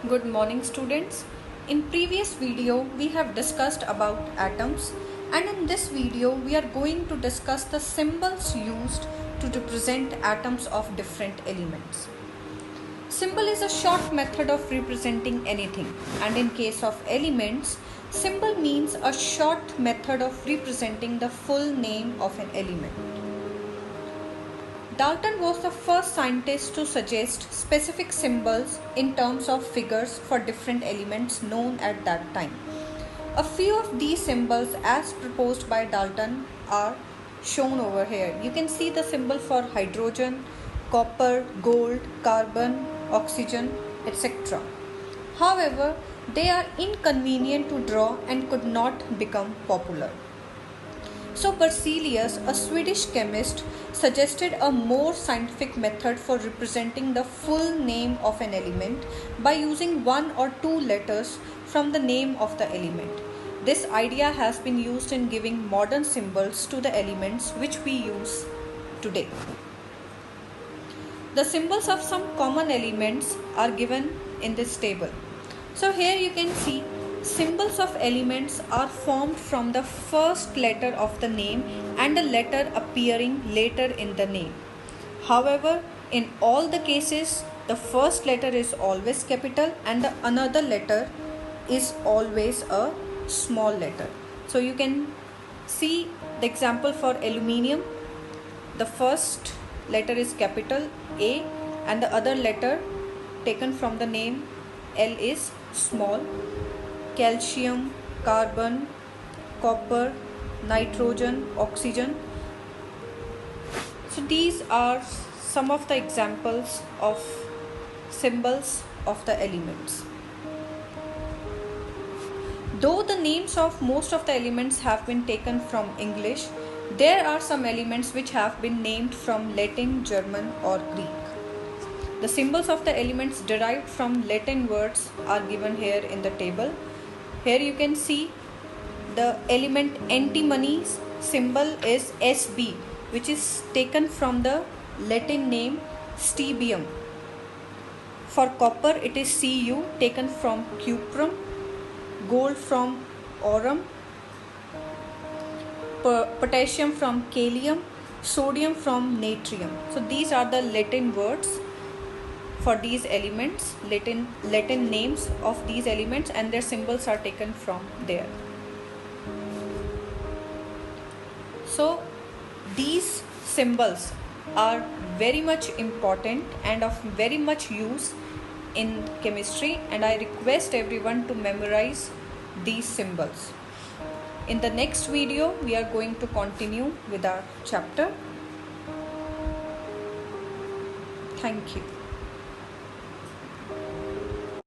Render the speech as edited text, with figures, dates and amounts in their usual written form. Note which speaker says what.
Speaker 1: Good morning students. In previous video we have discussed about atoms, and in this video we are going to discuss the symbols used to represent atoms of different elements. Symbol is a short method of representing anything, and in case of elements, symbol means a short method of representing the full name of an element. Dalton was the first scientist to suggest specific symbols in terms of figures for different elements known at that time. A few of these symbols as proposed by Dalton are shown over here. You can see the symbol for hydrogen, copper, gold, carbon, oxygen, etc. However, they are inconvenient to draw and could not become popular. So Berzelius, a Swedish chemist, suggested a more scientific method for representing the full name of an element by using one or two letters from the name of the element. This idea has been used in giving modern symbols to the elements which we use today. The symbols of some common elements are given in this table. So here you can see symbols of elements are formed from the first letter of the name and a letter appearing later in the name. However, in all the cases, the first letter is always capital and the another letter is always a small letter. So you can see the example for aluminium. The first letter is capital A and the other letter taken from the name L is small. Calcium, carbon, copper, nitrogen, oxygen. So these are some of the examples of symbols of the elements. Though the names of most of the elements have been taken from English, there are some elements which have been named from Latin, German or Greek. The symbols of the elements derived from Latin words are given here in the table. Here you can see the element antimony's symbol is Sb, which is taken from the Latin name stibbium. For copper it is Cu, taken from cuprum, gold from aurum, potassium from kalium, sodium from natrium. So these are the Latin words for these elements, Latin names of these elements, and their symbols are taken from there. So these symbols are very much important and of very much use in chemistry, and I request everyone to memorize these symbols. In the next video, we are going to continue with our chapter. Thank you.